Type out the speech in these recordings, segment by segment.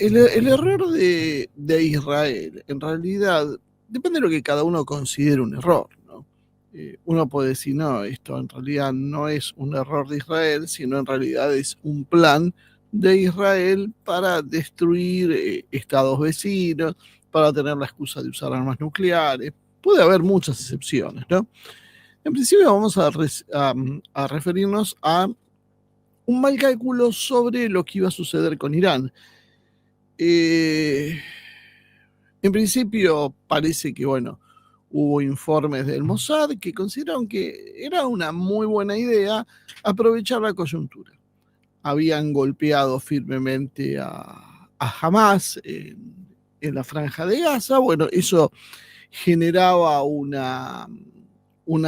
el error de Israel, en realidad, depende de lo que cada uno considere un error, ¿no? Uno puede decir, no, esto en realidad no es un error de Israel, sino en realidad es un plan de Israel para destruir estados vecinos, para tener la excusa de usar armas nucleares. Puede haber muchas excepciones, ¿no? En principio vamos a referirnos a un mal cálculo sobre lo que iba a suceder con Irán. En principio parece que, bueno, hubo informes del Mossad que consideraron que era una muy buena idea aprovechar la coyuntura. Habían golpeado firmemente a Hamas en la franja de Gaza. Bueno, eso generaba una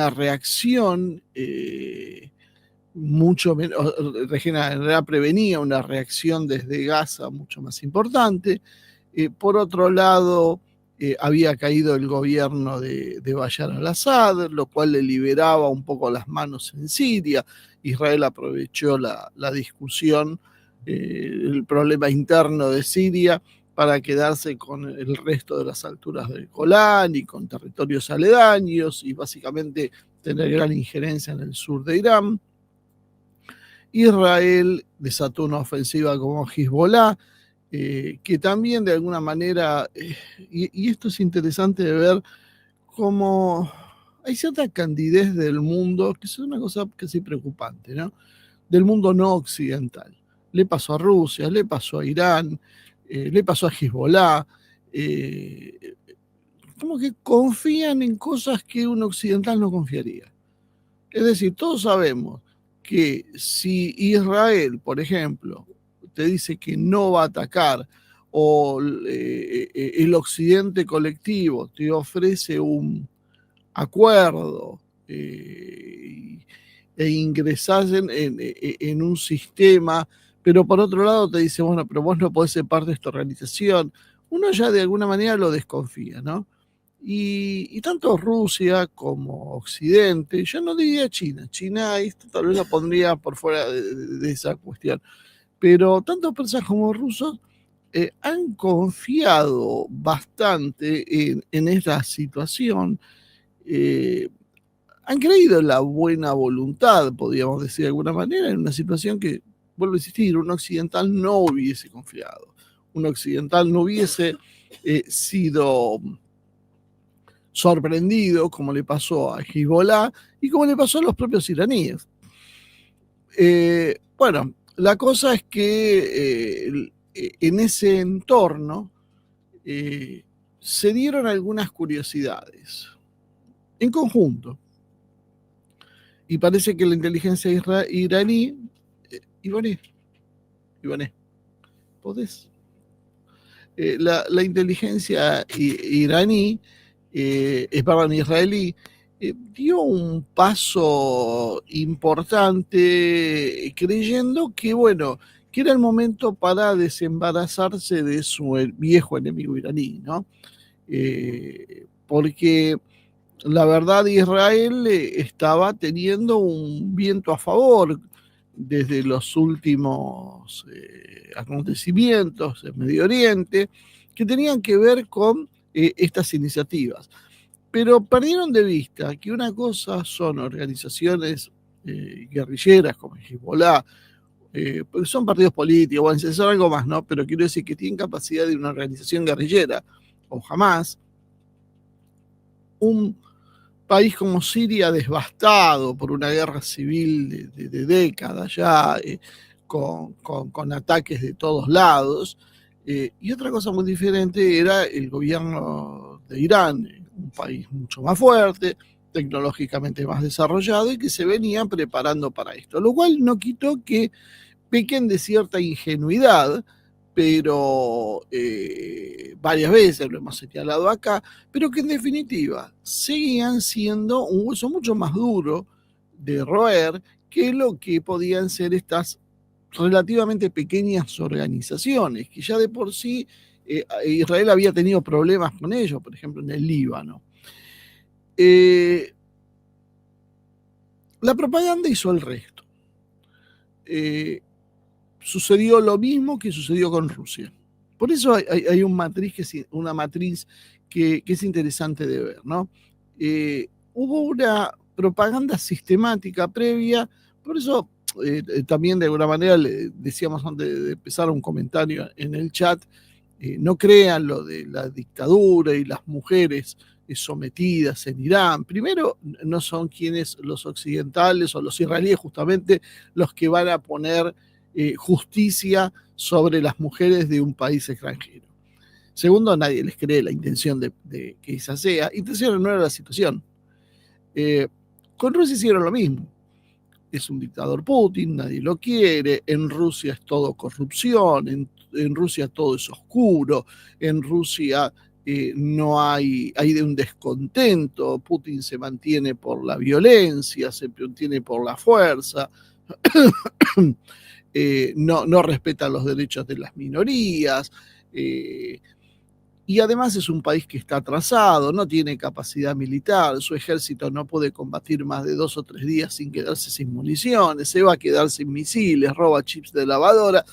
reacción mucho menos, prevenía una reacción desde Gaza mucho más importante. Por otro lado, había caído el gobierno de Bashar al-Assad, lo cual le liberaba un poco las manos en Siria. Israel aprovechó la discusión, el problema interno de Siria, para quedarse con el resto de las alturas del Golán y con territorios aledaños y básicamente tener gran injerencia en el sur de Irán. Israel desató una ofensiva como Hezbollah, que también de alguna manera, y esto es interesante de ver cómo hay cierta candidez del mundo, que es una cosa casi preocupante, ¿no? Del mundo no occidental. Le pasó a Rusia, le pasó a Irán, le pasó a Hezbollah, como que confían en cosas que un occidental no confiaría. Es decir, todos sabemos que si Israel, por ejemplo, te dice que no va a atacar o el occidente colectivo te ofrece un acuerdo e ingresás en un sistema, pero por otro lado te dice, bueno, pero vos no podés ser parte de esta organización, uno ya de alguna manera lo desconfía, ¿no? Y tanto Rusia como Occidente, yo no diría China, China esto tal vez lo pondría por fuera de esa cuestión, pero tanto persas como rusos han confiado bastante en esta situación, eh, han creído en la buena voluntad, podríamos decir de alguna manera, en una situación que, vuelvo a insistir, un occidental no hubiese confiado, un occidental no hubiese sido sorprendido, como le pasó a Hezbollah y como le pasó a los propios iraníes. Bueno, la cosa es que en ese entorno se dieron algunas curiosidades en conjunto. Y parece que la inteligencia iraní, Ibané, ¿podés? La inteligencia iraní, israelí, dio un paso importante creyendo que, bueno, que era el momento para desembarazarse de su viejo enemigo iraní, ¿no? Porque la verdad Israel estaba teniendo un viento a favor desde los últimos acontecimientos en Medio Oriente que tenían que ver con estas iniciativas. Pero perdieron de vista que una cosa son organizaciones guerrilleras como Hezbollah, porque son partidos políticos, bueno, son algo más, ¿no? Pero quiero decir que tienen capacidad de una organización guerrillera, o Hamas, un país como Siria devastado por una guerra civil de décadas ya, con ataques de todos lados. Y otra cosa muy diferente era el gobierno de Irán, un país mucho más fuerte, tecnológicamente más desarrollado y que se venían preparando para esto, lo cual no quitó que pequen de cierta ingenuidad, pero varias veces lo hemos señalado acá, pero que en definitiva seguían siendo un hueso mucho más duro de roer que lo que podían ser estas relativamente pequeñas organizaciones, que ya de por sí Israel había tenido problemas con ellos, por ejemplo en el Líbano. La propaganda hizo el resto. Sucedió lo mismo que sucedió con Rusia. Por eso hay una matriz que es interesante de ver, ¿no? Hubo una propaganda sistemática previa, por eso también de alguna manera le decíamos antes de empezar un comentario en el chat, no crean lo de la dictadura y las mujeres sometidas en Irán. Primero, no son quienes los occidentales o los israelíes justamente los que van a poner justicia sobre las mujeres de un país extranjero. Segundo, nadie les cree la intención de que esa sea. Y tercero, no era la situación. Con Rusia hicieron lo mismo. Es un dictador Putin, nadie lo quiere, en Rusia es todo corrupción, en Rusia todo es oscuro, en Rusia no hay de un descontento, Putin se mantiene por la violencia, se mantiene por la fuerza, no respeta los derechos de las minorías, y además es un país que está atrasado, no tiene capacidad militar, su ejército no puede combatir más de 2 o 3 días sin quedarse sin municiones, se va a quedar sin misiles, roba chips de lavadora,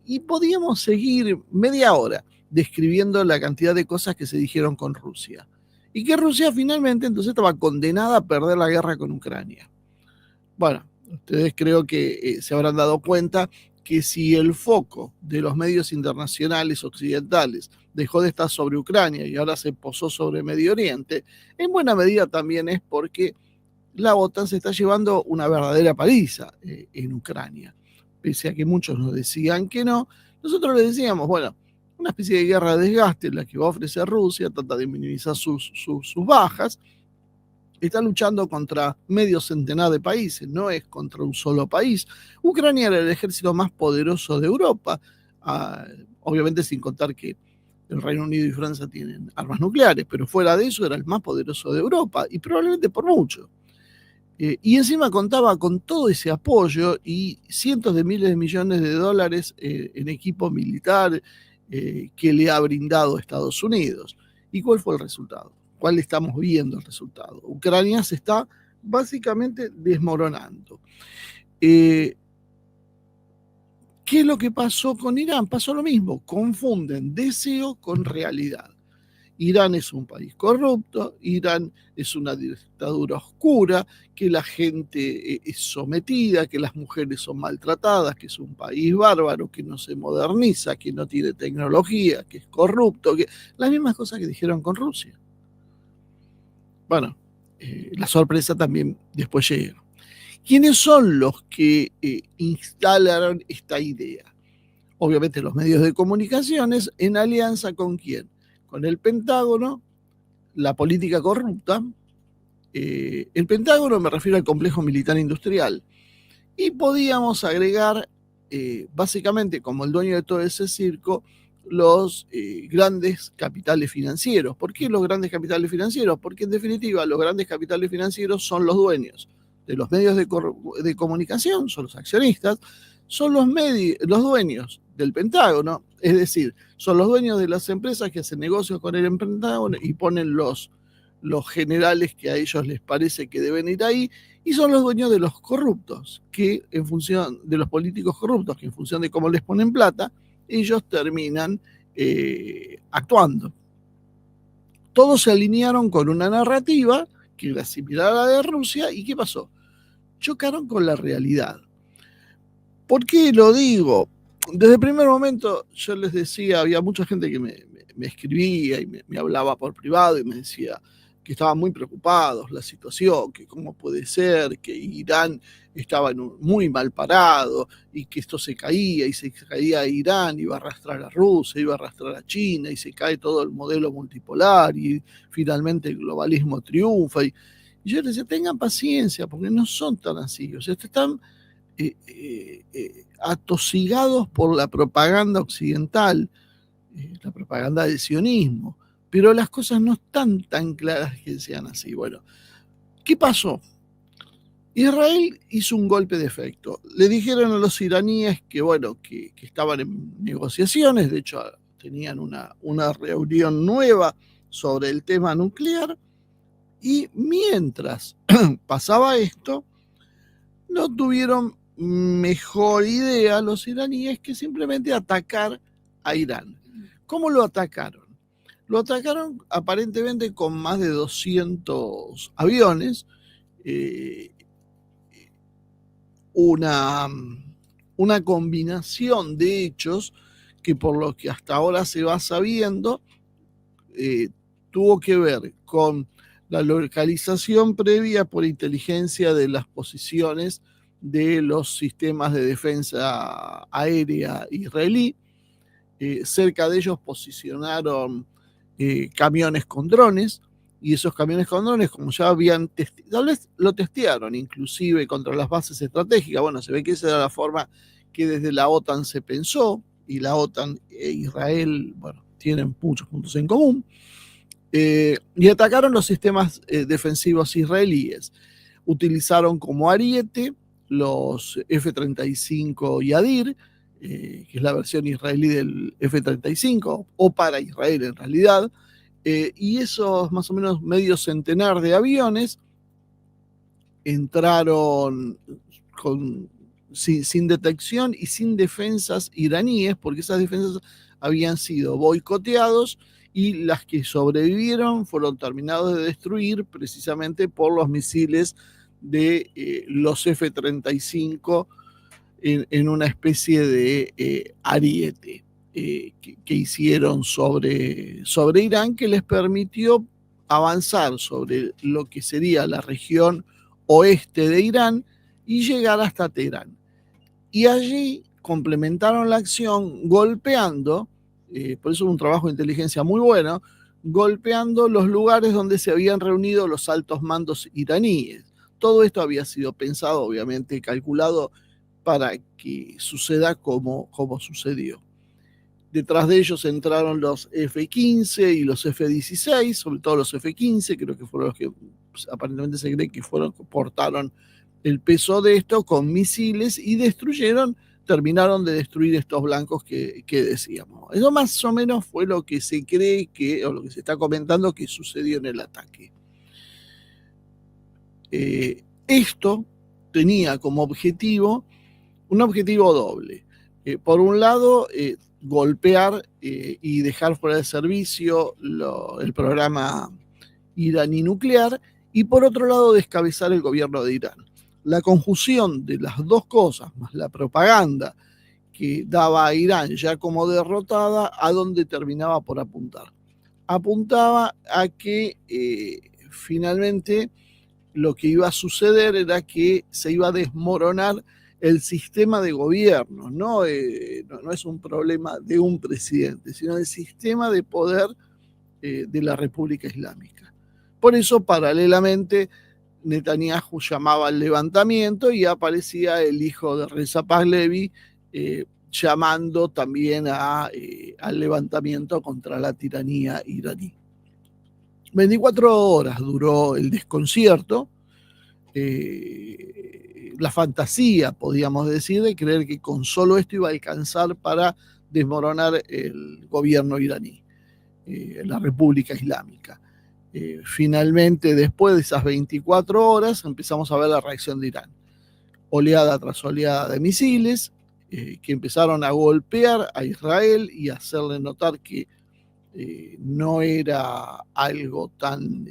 y podíamos seguir media hora describiendo la cantidad de cosas que se dijeron con Rusia. Y que Rusia finalmente entonces estaba condenada a perder la guerra con Ucrania. Bueno, ustedes creo que se habrán dado cuenta que si el foco de los medios internacionales occidentales dejó de estar sobre Ucrania y ahora se posó sobre Medio Oriente, en buena medida también es porque la OTAN se está llevando una verdadera paliza en Ucrania. Pese a que muchos nos decían que no, nosotros les decíamos, bueno, una especie de guerra de desgaste en la que va a ofrecer Rusia, trata de minimizar sus bajas, está luchando contra medio centenar de países, no es contra un solo país. Ucrania era el ejército más poderoso de Europa, obviamente sin contar que el Reino Unido y Francia tienen armas nucleares, pero fuera de eso era el más poderoso de Europa, y probablemente por mucho. Y encima contaba con todo ese apoyo y cientos de miles de millones de dólares en equipo militar que le ha brindado Estados Unidos. ¿Y cuál fue el resultado? ¿Cuál estamos viendo el resultado? Ucrania se está básicamente desmoronando. ¿Qué es lo que pasó con Irán? Pasó lo mismo, confunden deseo con realidad. Irán es un país corrupto, Irán es una dictadura oscura, que la gente es sometida, que las mujeres son maltratadas, que es un país bárbaro, que no se moderniza, que no tiene tecnología, que es corrupto, que las mismas cosas que dijeron con Rusia. Bueno, la sorpresa también después llega. ¿Quiénes son los que instalaron esta idea? Obviamente los medios de comunicaciones, en alianza con quién? Con el Pentágono, la política corrupta. El Pentágono me refiero al complejo militar industrial. Y podíamos agregar, básicamente como el dueño de todo ese circo, los grandes capitales financieros. ¿Por qué los grandes capitales financieros? Porque en definitiva los grandes capitales financieros son los dueños de los medios de comunicación, son los accionistas, son los dueños del Pentágono, es decir, son los dueños de las empresas que hacen negocios con el Pentágono y ponen los generales que a ellos les parece que deben ir ahí, y son los dueños de los corruptos, que en función de los políticos corruptos, que en función de cómo les ponen plata, ellos terminan actuando. Todos se alinearon con una narrativa que era similar a la de Rusia, ¿y qué pasó? Chocaron con la realidad. ¿Por qué lo digo? Desde el primer momento yo les decía, había mucha gente que me escribía y me hablaba por privado y me decía que estaban muy preocupados, la situación, que cómo puede ser, que Irán estaba muy mal parado y que esto se caía y se caía Irán, iba a arrastrar a Rusia, iba a arrastrar a China y se cae todo el modelo multipolar y finalmente el globalismo triunfa. Y yo les decía, tengan paciencia porque no son tan así, o sea, están atosigados por la propaganda occidental, la propaganda del sionismo, pero las cosas no están tan claras que sean así. Bueno, ¿qué pasó? Israel hizo un golpe de efecto. Le dijeron a los iraníes que, bueno, que estaban en negociaciones, de hecho tenían una reunión nueva sobre el tema nuclear, y mientras pasaba esto, no tuvieron mejor idea los iraníes que simplemente atacar a Irán. ¿Cómo lo atacaron? Lo atacaron aparentemente con más de 200 aviones, una combinación de hechos que, por lo que hasta ahora se va sabiendo, tuvo que ver con la localización previa por inteligencia de las posiciones de los sistemas de defensa aérea israelí. Cerca de ellos posicionaron camiones con drones, y esos camiones con drones, como ya habían tal vez lo testearon inclusive contra las bases estratégicas. Bueno, se ve que esa era la forma que desde la OTAN se pensó, y la OTAN e Israel, bueno, tienen muchos puntos en común. Y atacaron los sistemas defensivos israelíes. Utilizaron como ariete los F-35 Yadir, que es la versión israelí del F-35, o para Israel en realidad, y esos más o menos medio centenar de aviones entraron sin detección y sin defensas iraníes, porque esas defensas habían sido boicoteados, y las que sobrevivieron fueron terminados de destruir precisamente por los misiles de los F-35 en una especie de ariete que hicieron sobre Irán, que les permitió avanzar sobre lo que sería la región oeste de Irán y llegar hasta Teherán. Y allí complementaron la acción golpeando, por eso un trabajo de inteligencia muy bueno, golpeando los lugares donde se habían reunido los altos mandos iraníes. Todo esto había sido pensado, obviamente, calculado para que suceda como sucedió. Detrás de ellos entraron los F-15 y los F-16, sobre todo los F-15, creo que fueron los que pues, aparentemente se cree que portaron el peso de esto con misiles y terminaron de destruir estos blancos que decíamos. Eso más o menos fue lo que se cree o lo que se está comentando que sucedió en el ataque. Esto tenía como objetivo un objetivo doble. Por un lado, golpear y dejar fuera de servicio el programa iraní nuclear, y por otro lado, descabezar el gobierno de Irán. La conjunción de las dos cosas, más la propaganda que daba a Irán ya como derrotada, ¿a dónde terminaba por apuntar? Apuntaba a que finalmente lo que iba a suceder era que se iba a desmoronar el sistema de gobierno. No es un problema de un presidente, sino el sistema de poder de la República Islámica. Por eso, paralelamente, Netanyahu llamaba al levantamiento, y aparecía el hijo de Reza Pahlavi llamando también al levantamiento contra la tiranía iraní. 24 horas duró el desconcierto, la fantasía, podríamos decir, de creer que con solo esto iba a alcanzar para desmoronar el gobierno iraní, la República Islámica. Finalmente, después de esas 24 horas, empezamos a ver la reacción de Irán. Oleada tras oleada de misiles que empezaron a golpear a Israel y a hacerle notar que no era algo tan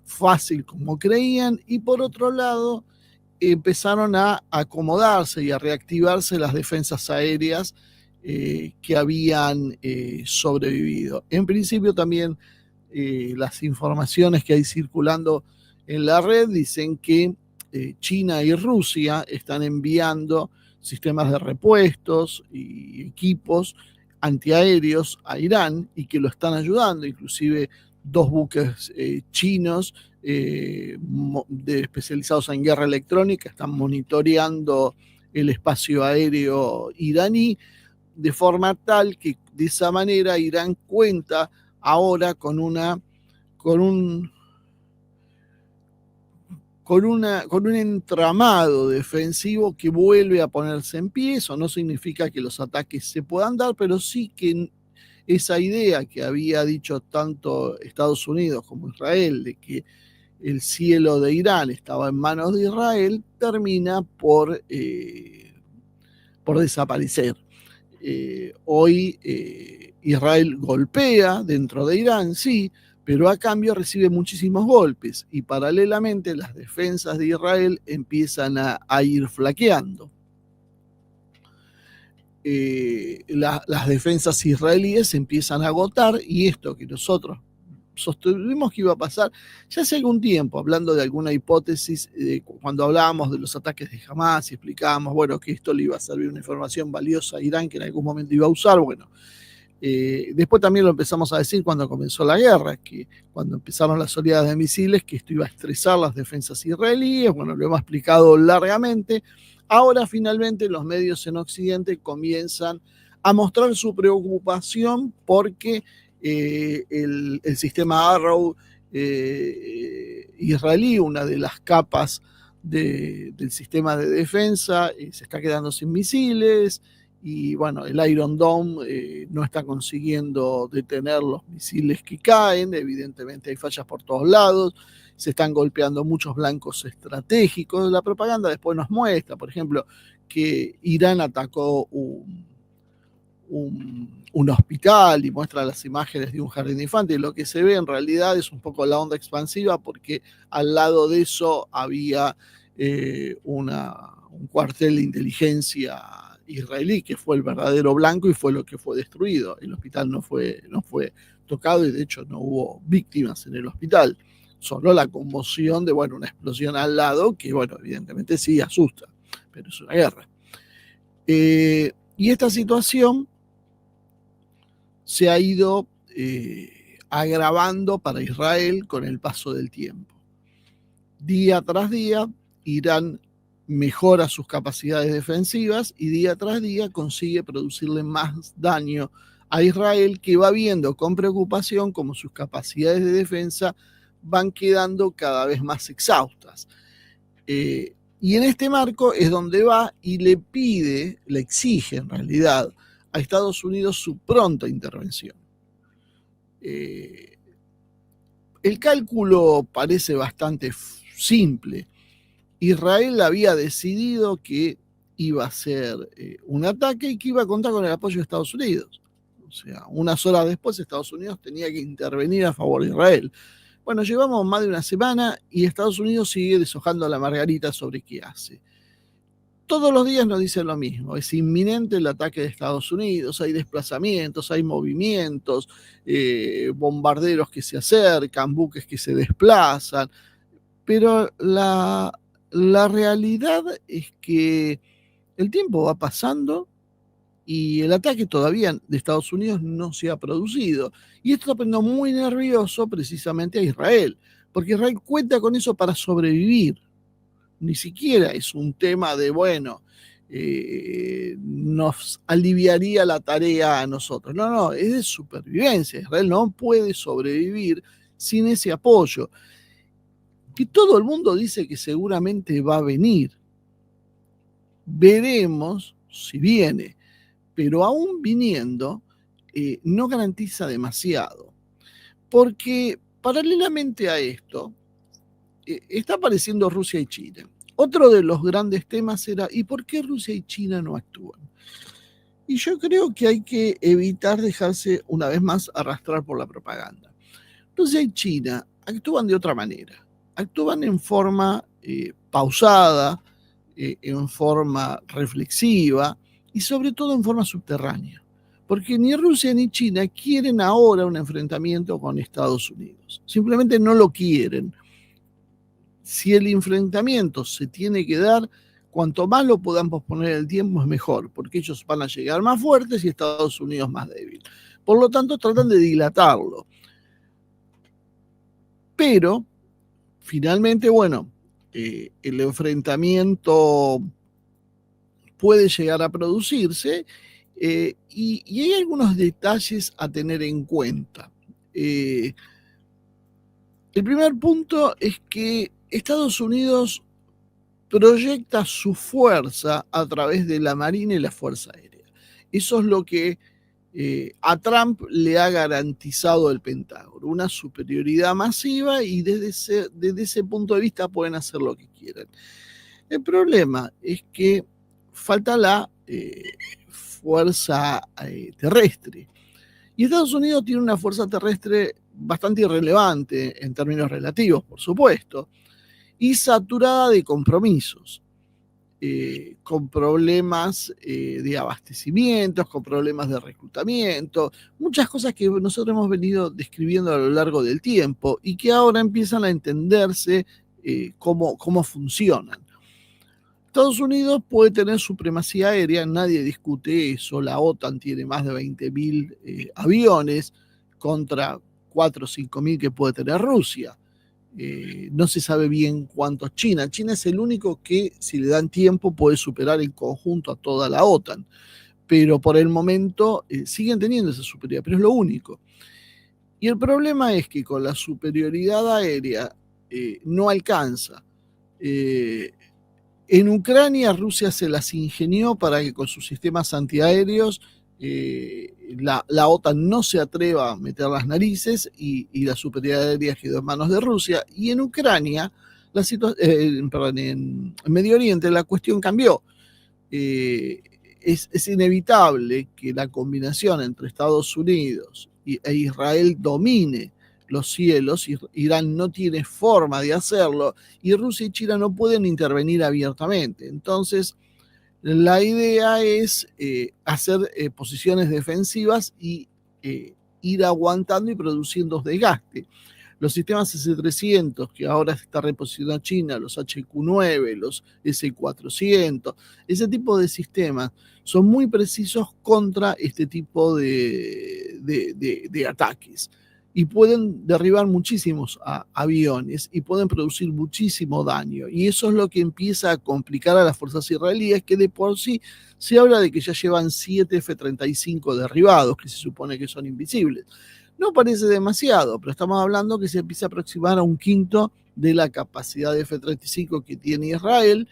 fácil como creían, y por otro lado empezaron a acomodarse y a reactivarse las defensas aéreas que habían sobrevivido. En principio también las informaciones que hay circulando en la red dicen que China y Rusia están enviando sistemas de repuestos y equipos antiaéreos a Irán, y que lo están ayudando, inclusive 2 buques chinos especializados en guerra electrónica están monitoreando el espacio aéreo iraní, de forma tal que de esa manera Irán cuenta ahora con un entramado defensivo que vuelve a ponerse en pie. Eso no significa que los ataques se puedan dar, pero sí que esa idea que había dicho tanto Estados Unidos como Israel, de que el cielo de Irán estaba en manos de Israel, termina por desaparecer. Hoy Israel golpea dentro de Irán, sí, pero a cambio recibe muchísimos golpes y paralelamente las defensas de Israel empiezan a ir flaqueando. Las defensas israelíes empiezan a agotar y esto que nosotros sostuvimos que iba a pasar ya hace algún tiempo, hablando de alguna hipótesis, cuando hablábamos de los ataques de Hamas y explicábamos, bueno, que esto le iba a servir una información valiosa a Irán que en algún momento iba a usar, bueno, después también lo empezamos a decir cuando comenzó la guerra, que cuando empezaron las oleadas de misiles, que esto iba a estresar las defensas israelíes, bueno, lo hemos explicado largamente. Ahora finalmente los medios en Occidente comienzan a mostrar su preocupación porque el sistema Arrow israelí, una de las capas del sistema de defensa, se está quedando sin misiles y bueno, el Iron Dome no está consiguiendo detener los misiles que caen, evidentemente hay fallas por todos lados, se están golpeando muchos blancos estratégicos. La propaganda después nos muestra, por ejemplo, que Irán atacó un hospital y muestra las imágenes de un jardín de infantes. Lo que se ve en realidad es un poco la onda expansiva porque al lado de eso había un cuartel de inteligencia israelí que fue el verdadero blanco y fue lo que fue destruido. El hospital no fue tocado y de hecho no hubo víctimas en el hospital. Solo la conmoción de, bueno, una explosión al lado que, bueno, evidentemente sí asusta, pero es una guerra. Y esta situación se ha ido agravando para Israel con el paso del tiempo. Día tras día, Irán mejora sus capacidades defensivas y día tras día consigue producirle más daño a Israel, que va viendo con preocupación cómo sus capacidades de defensa van quedando cada vez más exhaustas. Y en este marco es donde va y le exige en realidad a Estados Unidos su pronta intervención. El cálculo parece bastante simple. Israel había decidido que iba a hacer un ataque y que iba a contar con el apoyo de Estados Unidos. O sea, unas horas después Estados Unidos tenía que intervenir a favor de Israel. Bueno, llevamos más de una semana y Estados Unidos sigue deshojando la margarita sobre qué hace. Todos los días nos dicen lo mismo, es inminente el ataque de Estados Unidos, hay desplazamientos, hay movimientos, bombarderos que se acercan, buques que se desplazan, pero la realidad es que el tiempo va pasando y el ataque todavía de Estados Unidos no se ha producido. Y esto está poniendo muy nervioso precisamente a Israel, porque Israel cuenta con eso para sobrevivir. Ni siquiera es un tema de, bueno, nos aliviaría la tarea a nosotros. No, no, es de supervivencia. Israel no puede sobrevivir sin ese apoyo. Que todo el mundo dice que seguramente va a venir. Veremos si viene, pero aún viniendo no garantiza demasiado, porque paralelamente a esto está apareciendo Rusia y China. Otro de los grandes temas era, ¿y por qué Rusia y China no actúan? Y yo creo que hay que evitar dejarse una vez más arrastrar por la propaganda. Rusia y China actúan de otra manera, actúan en forma pausada, en forma reflexiva y sobre todo en forma subterránea, porque ni Rusia ni China quieren ahora un enfrentamiento con Estados Unidos, simplemente no lo quieren. Si el enfrentamiento se tiene que dar, cuanto más lo podamos posponer el tiempo es mejor, porque ellos van a llegar más fuertes y Estados Unidos más débil. Por lo tanto, tratan de dilatarlo. Pero, finalmente, bueno, el enfrentamiento puede llegar a producirse y hay algunos detalles a tener en cuenta. El primer punto es que Estados Unidos proyecta su fuerza a través de la Marina y la Fuerza Aérea. Eso es lo que a Trump le ha garantizado el Pentágono, una superioridad masiva y desde ese punto de vista pueden hacer lo que quieran. El problema es que falta fuerza terrestre. Y Estados Unidos tiene una fuerza terrestre bastante irrelevante en términos relativos, por supuesto, y saturada de compromisos, con problemas de abastecimientos, con problemas de reclutamiento, muchas cosas que nosotros hemos venido describiendo a lo largo del tiempo y que ahora empiezan a entenderse cómo funcionan. Estados Unidos puede tener supremacía aérea, nadie discute eso, la OTAN tiene más de 20.000 aviones contra 4 o 5.000 que puede tener Rusia. No se sabe bien cuántos China. China es el único que, si le dan tiempo, puede superar en conjunto a toda la OTAN. Pero por el momento siguen teniendo esa superioridad, pero es lo único. Y el problema es que con la superioridad aérea no alcanza. En Ucrania, Rusia se las ingenió para que con sus sistemas antiaéreos la OTAN no se atreva a meter las narices y la superioridad aérea quedó en manos de Rusia. Y en Ucrania, en Medio Oriente, la cuestión cambió. Es inevitable que la combinación entre Estados Unidos e Israel domine los cielos. Irán no tiene forma de hacerlo y Rusia y China no pueden intervenir abiertamente. Entonces, la idea es hacer posiciones defensivas y ir aguantando y produciendo desgaste. Los sistemas S-300, que ahora se está reposicionando China, los HQ-9, los S-400, ese tipo de sistemas son muy precisos contra este tipo de ataques y pueden derribar muchísimos aviones y pueden producir muchísimo daño. Y eso es lo que empieza a complicar a las fuerzas israelíes, que de por sí se habla de que ya llevan 7 F-35 derribados, que se supone que son invisibles. No parece demasiado, pero estamos hablando que se empieza a aproximar a un quinto de la capacidad de F-35 que tiene Israel,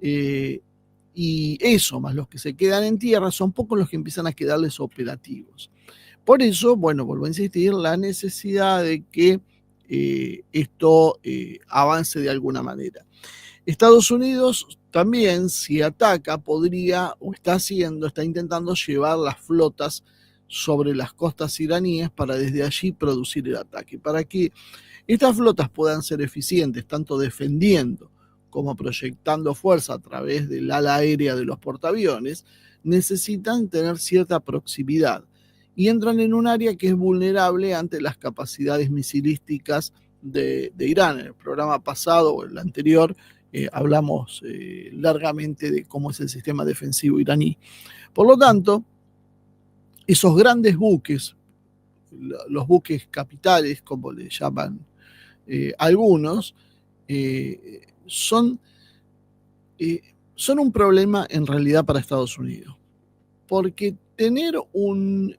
y eso, más los que se quedan en tierra, son pocos los que empiezan a quedarles operativos. Por eso, bueno, vuelvo a insistir, la necesidad de que esto avance de alguna manera. Estados Unidos también, si ataca, podría, o está intentando llevar las flotas sobre las costas iraníes para desde allí producir el ataque. Para que estas flotas puedan ser eficientes, tanto defendiendo como proyectando fuerza a través del ala aérea de los portaaviones, necesitan tener cierta proximidad y entran en un área que es vulnerable ante las capacidades misilísticas de Irán. En el programa pasado o el anterior hablamos largamente de cómo es el sistema defensivo iraní. Por lo tanto, esos grandes buques, los buques capitales, como le llaman algunos, son un problema en realidad para Estados Unidos. Porque tener un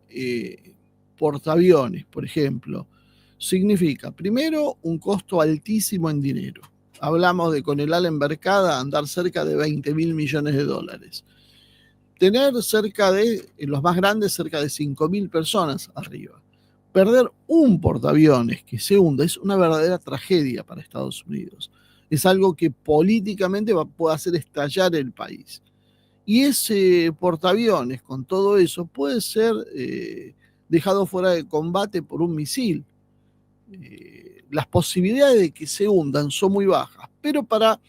portaaviones, por ejemplo, significa, primero, un costo altísimo en dinero. Hablamos de, con el ala embarcada, andar cerca de $20.000 millones. Tener cerca de, en los más grandes, cerca de 5.000 personas arriba. Perder un portaaviones que se hunda es una verdadera tragedia para Estados Unidos. Es algo que políticamente puede hacer estallar el país. Y ese portaaviones, con todo eso, puede ser dejado fuera de combate por un misil. Las posibilidades de que se hundan son muy bajas, pero para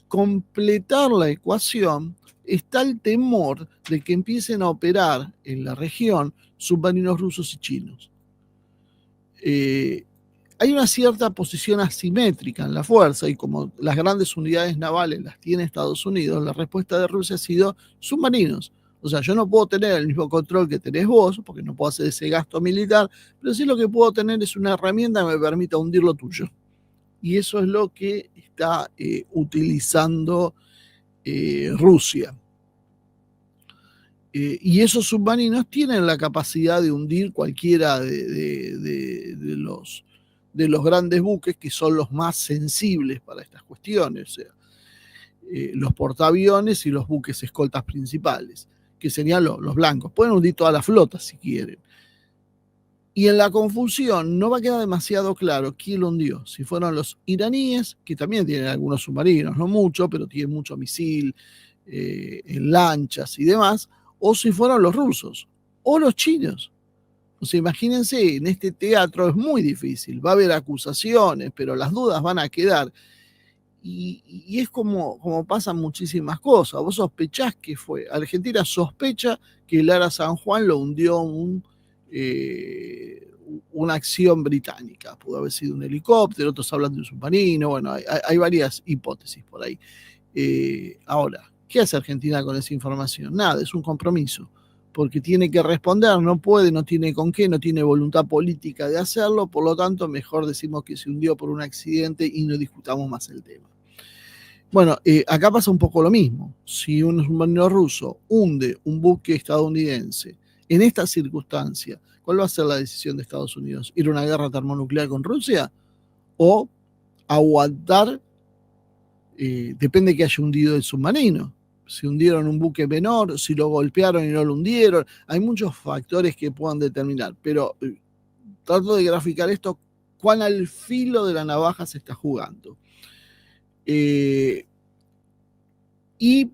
completar la ecuación está el temor de que empiecen a operar en la región submarinos rusos y chinos. Hay una cierta posición asimétrica en la fuerza y como las grandes unidades navales las tiene Estados Unidos, la respuesta de Rusia ha sido submarinos. O sea, yo no puedo tener el mismo control que tenés vos, porque no puedo hacer ese gasto militar, pero sí lo que puedo tener es una herramienta que me permita hundir lo tuyo. Y eso es lo que está utilizando Rusia. Y esos submarinos tienen la capacidad de hundir cualquiera de los grandes buques que son los más sensibles para estas cuestiones, o sea, los portaaviones y los buques escoltas principales, que serían los blancos. Pueden hundir toda la flota si quieren. Y en la confusión no va a quedar demasiado claro quién lo hundió. Si fueron los iraníes, que también tienen algunos submarinos, no mucho, pero tienen mucho misil, en lanchas y demás, o si fueron los rusos, o los chinos. O sea, imagínense, en este teatro es muy difícil, va a haber acusaciones, pero las dudas van a quedar. Y es como pasan muchísimas cosas. Vos sospechás que fue. Argentina sospecha que Lara San Juan lo hundió una acción británica. Pudo haber sido un helicóptero, otros hablan de un submarino. Bueno, hay varias hipótesis por ahí. Ahora, ¿qué hace Argentina con esa información? Nada, es un compromiso, porque tiene que responder, no puede, no tiene con qué, no tiene voluntad política de hacerlo, por lo tanto, mejor decimos que se hundió por un accidente y no discutamos más el tema. Bueno, acá pasa un poco lo mismo. Si un submarino ruso hunde un buque estadounidense en esta circunstancia, ¿cuál va a ser la decisión de Estados Unidos? ¿Ir a una guerra termonuclear con Rusia? ¿O aguantar? Depende de que haya hundido el submarino. Si hundieron un buque menor, si lo golpearon y no lo hundieron. Hay muchos factores que puedan determinar, pero trato de graficar esto, cuán al filo de la navaja se está jugando. Y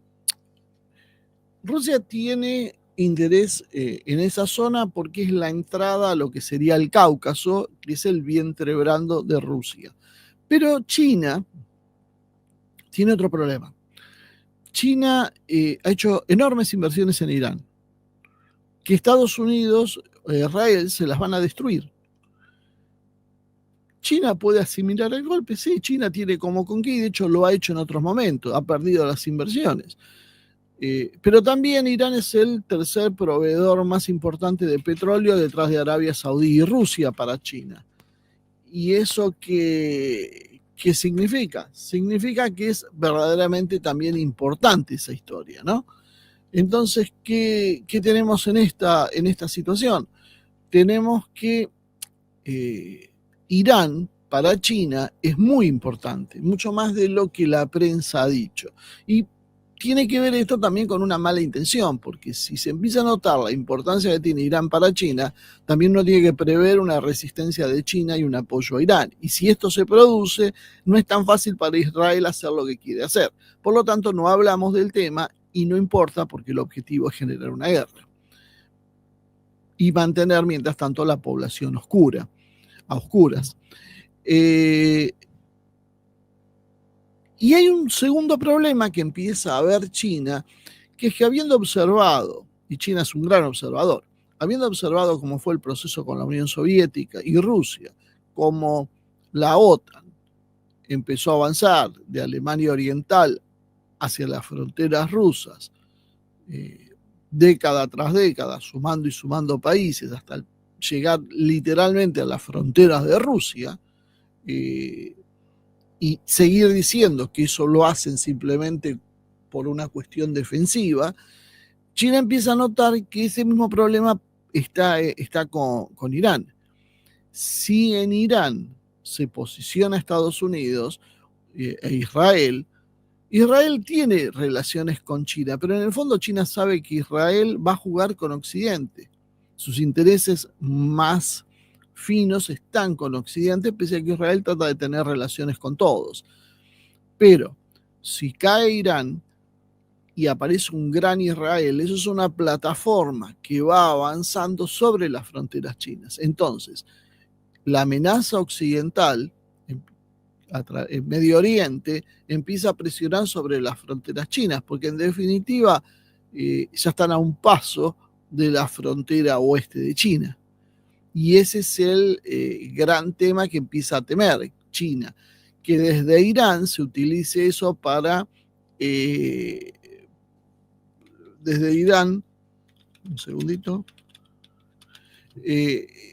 Rusia tiene interés en esa zona porque es la entrada a lo que sería el Cáucaso, que es el vientre blando de Rusia. Pero China tiene otro problema. China ha hecho enormes inversiones en Irán, que Estados Unidos, Israel, se las van a destruir. ¿China puede asimilar el golpe? Sí, China tiene como con qué, y de hecho lo ha hecho en otros momentos, ha perdido las inversiones. Pero también Irán es el tercer proveedor más importante de petróleo detrás de Arabia Saudí y Rusia para China. ¿Y eso qué significa? Significa que es verdaderamente también importante esa historia, ¿no? Entonces, ¿qué tenemos en esta situación? Tenemos que Irán para China es muy importante, mucho más de lo que la prensa ha dicho. Y tiene que ver esto también con una mala intención, porque si se empieza a notar la importancia que tiene Irán para China, también uno tiene que prever una resistencia de China y un apoyo a Irán. Y si esto se produce, no es tan fácil para Israel hacer lo que quiere hacer. Por lo tanto, no hablamos del tema y no importa porque el objetivo es generar una guerra y mantener, mientras tanto, la población a oscuras. Y hay un segundo problema que empieza a ver China, que es que habiendo observado, y China es un gran observador, habiendo observado cómo fue el proceso con la Unión Soviética y Rusia, cómo la OTAN empezó a avanzar de Alemania Oriental hacia las fronteras rusas, década tras década, sumando y sumando países, hasta llegar literalmente a las fronteras de Rusia, y seguir diciendo que eso lo hacen simplemente por una cuestión defensiva, China empieza a notar que ese mismo problema está con Irán. Si en Irán se posiciona Estados Unidos e Israel tiene relaciones con China, pero en el fondo China sabe que Israel va a jugar con Occidente. Sus intereses más finos están con Occidente, pese a que Israel trata de tener relaciones con todos. Pero si cae Irán y aparece un gran Israel, eso es una plataforma que va avanzando sobre las fronteras chinas. Entonces, la amenaza occidental en Medio Oriente empieza a presionar sobre las fronteras chinas, porque en definitiva ya están a un paso de la frontera oeste de China. Y ese es el gran tema que empieza a temer China, que desde Irán se utilice eso para, desde Irán, un segundito,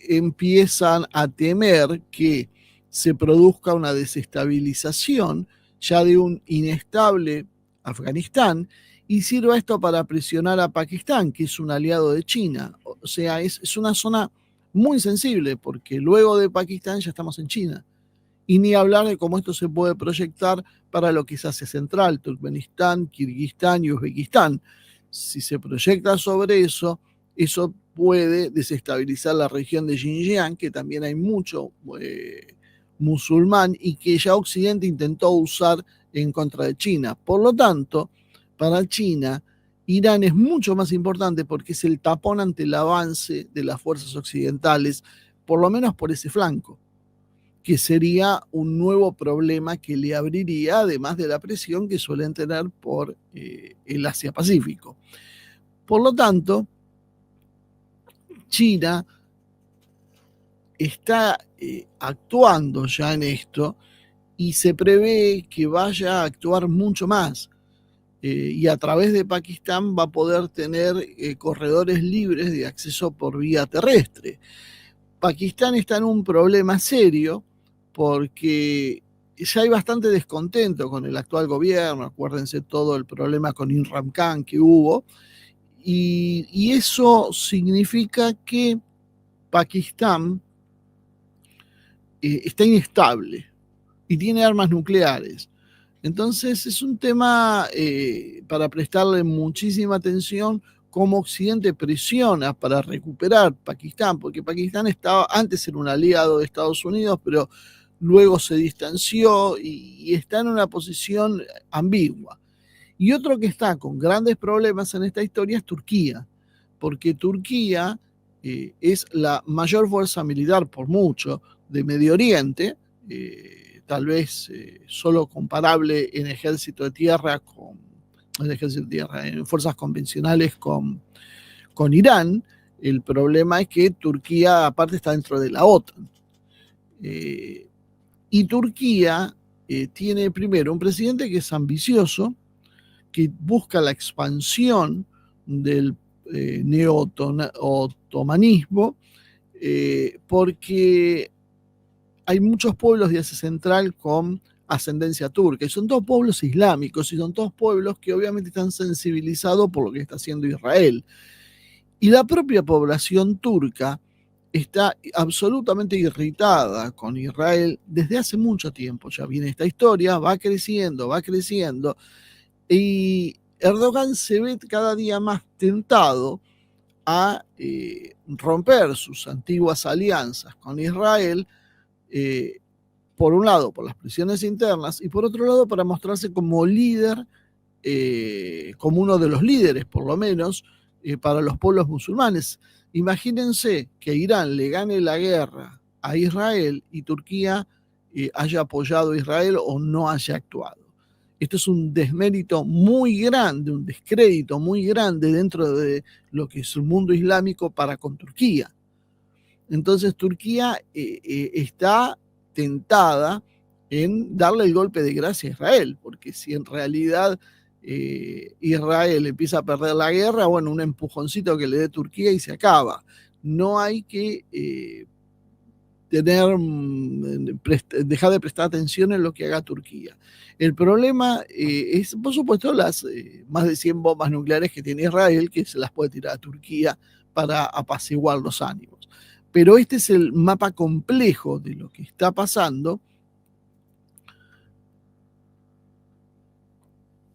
empiezan a temer que se produzca una desestabilización ya de un inestable Afganistán y sirva esto para presionar a Pakistán, que es un aliado de China. O sea, es una zona muy sensible porque luego de Pakistán ya estamos en China. Y ni hablar de cómo esto se puede proyectar para lo que es Asia Central, Turkmenistán, Kirguistán y Uzbekistán. Si se proyecta sobre eso, eso puede desestabilizar la región de Xinjiang, que también hay mucho musulmán y que ya Occidente intentó usar en contra de China. Por lo tanto, para China Irán es mucho más importante porque es el tapón ante el avance de las fuerzas occidentales, por lo menos por ese flanco, que sería un nuevo problema que le abriría, además de la presión que suelen tener por el Asia-Pacífico. Por lo tanto, China está actuando ya en esto y se prevé que vaya a actuar mucho más. Y a través de Pakistán va a poder tener corredores libres de acceso por vía terrestre. Pakistán está en un problema serio porque ya hay bastante descontento con el actual gobierno, acuérdense todo el problema con Imran Khan que hubo, y eso significa que Pakistán está inestable y tiene armas nucleares. Entonces es un tema para prestarle muchísima atención cómo Occidente presiona para recuperar Pakistán, porque Pakistán estaba antes era un aliado de Estados Unidos, pero luego se distanció y está en una posición ambigua. Y otro que está con grandes problemas en esta historia es Turquía, porque Turquía es la mayor fuerza militar por mucho de Medio Oriente, tal vez solo comparable en ejército de tierra en fuerzas convencionales con Irán. El problema es que Turquía aparte está dentro de la OTAN. Y Turquía tiene primero un presidente que es ambicioso, que busca la expansión del neo-otomanismo, porque hay muchos pueblos de Asia Central con ascendencia turca, y son todos pueblos islámicos, y son todos pueblos que obviamente están sensibilizados por lo que está haciendo Israel. Y la propia población turca está absolutamente irritada con Israel desde hace mucho tiempo. Ya viene esta historia, va creciendo, y Erdogan se ve cada día más tentado a romper sus antiguas alianzas con Israel, por un lado por las presiones internas y por otro lado para mostrarse como líder, como uno de los líderes por lo menos, para los pueblos musulmanes. Imagínense que Irán le gane la guerra a Israel y Turquía haya apoyado a Israel o no haya actuado. Esto es un desmérito muy grande, un descrédito muy grande dentro de lo que es el mundo islámico para con Turquía. Entonces Turquía está tentada en darle el golpe de gracia a Israel, porque si en realidad Israel empieza a perder la guerra, bueno, un empujoncito que le dé Turquía y se acaba. No hay que dejar de prestar atención en lo que haga Turquía. El problema es, por supuesto, las más de 100 bombas nucleares que tiene Israel, que se las puede tirar a Turquía para apaciguar los ánimos. Pero este es el mapa complejo de lo que está pasando.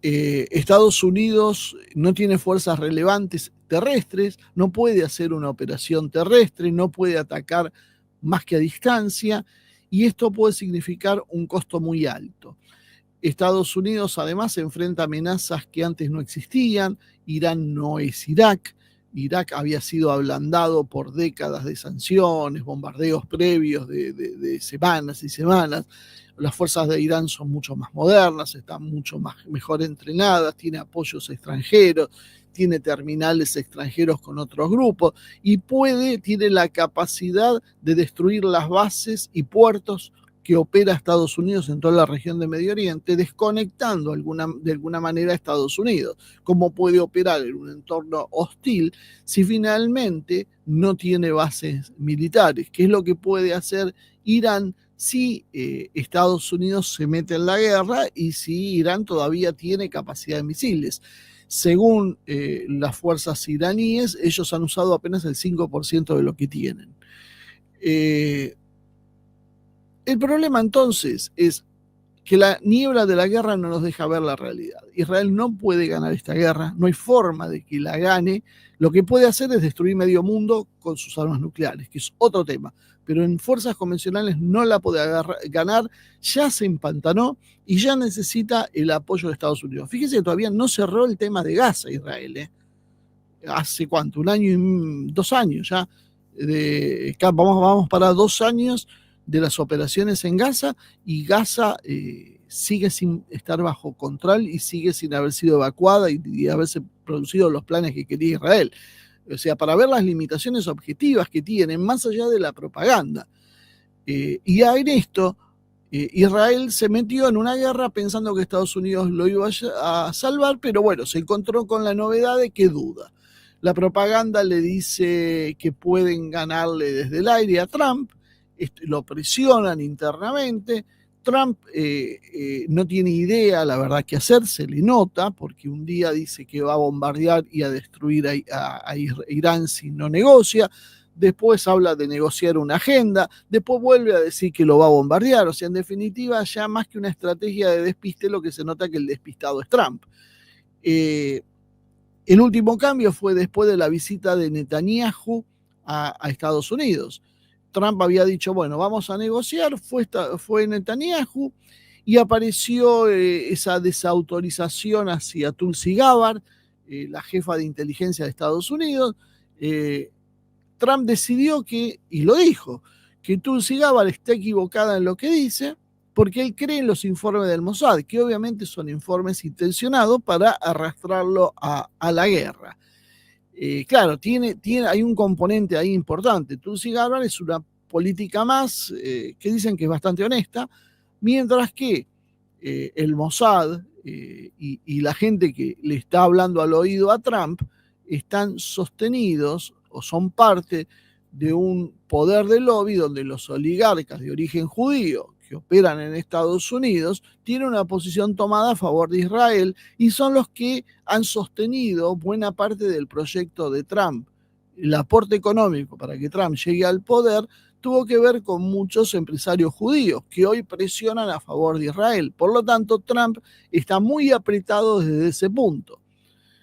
Estados Unidos no tiene fuerzas relevantes terrestres, no puede hacer una operación terrestre, no puede atacar más que a distancia, y esto puede significar un costo muy alto. Estados Unidos además se enfrenta a amenazas que antes no existían. Irán no es Irak. Irak había sido ablandado por décadas de sanciones, bombardeos previos de semanas y semanas. Las fuerzas de Irán son mucho más modernas, están mucho mejor entrenadas, tiene apoyos extranjeros, tiene terminales extranjeros con otros grupos y tiene la capacidad de destruir las bases y puertos que opera Estados Unidos en toda la región de Medio Oriente, desconectando de alguna manera a Estados Unidos. ¿Cómo puede operar en un entorno hostil si finalmente no tiene bases militares? ¿Qué es lo que puede hacer Irán si Estados Unidos se mete en la guerra y si Irán todavía tiene capacidad de misiles? Según las fuerzas iraníes, ellos han usado apenas el 5% de lo que tienen. El problema entonces es que la niebla de la guerra no nos deja ver la realidad. Israel no puede ganar esta guerra, no hay forma de que la gane. Lo que puede hacer es destruir medio mundo con sus armas nucleares, que es otro tema. Pero en fuerzas convencionales no la puede ganar, ya se empantanó y ya necesita el apoyo de Estados Unidos. Fíjese que todavía no cerró el tema de Gaza, Israel, ¿eh? ¿Hace cuánto? 2 años ya. Vamos para 2 años de las operaciones en Gaza, y Gaza sigue sin estar bajo control y sigue sin haber sido evacuada y haberse producido los planes que quería Israel. O sea, para ver las limitaciones objetivas que tienen, más allá de la propaganda. Y en esto, Israel se metió en una guerra pensando que Estados Unidos lo iba a salvar, pero bueno, se encontró con la novedad de que duda. La propaganda le dice que pueden ganarle desde el aire a Trump, lo presionan internamente. Trump no tiene idea, la verdad, qué hacer, se le nota, porque un día dice que va a bombardear y a destruir a Irán si no negocia, después habla de negociar una agenda, después vuelve a decir que lo va a bombardear. O sea, en definitiva, ya más que una estrategia de despiste, lo que se nota que el despistado es Trump. El último cambio fue después de la visita de Netanyahu a Estados Unidos. Trump había dicho, bueno, vamos a negociar, fue Netanyahu, y apareció esa desautorización hacia Tulsi Gabbard, la jefa de inteligencia de Estados Unidos. Trump decidió y lo dijo, que Tulsi Gabbard está equivocada en lo que dice, porque él cree en los informes del Mossad, que obviamente son informes intencionados para arrastrarlo a la guerra. Claro, hay un componente ahí importante. Tulsi Gabbard es una política más que dicen que es bastante honesta, mientras que el Mossad y la gente que le está hablando al oído a Trump están sostenidos o son parte de un poder de lobby donde los oligarcas de origen judío que operan en Estados Unidos tienen una posición tomada a favor de Israel y son los que han sostenido buena parte del proyecto de Trump. El aporte económico para que Trump llegue al poder tuvo que ver con muchos empresarios judíos que hoy presionan a favor de Israel. Por lo tanto, Trump está muy apretado desde ese punto.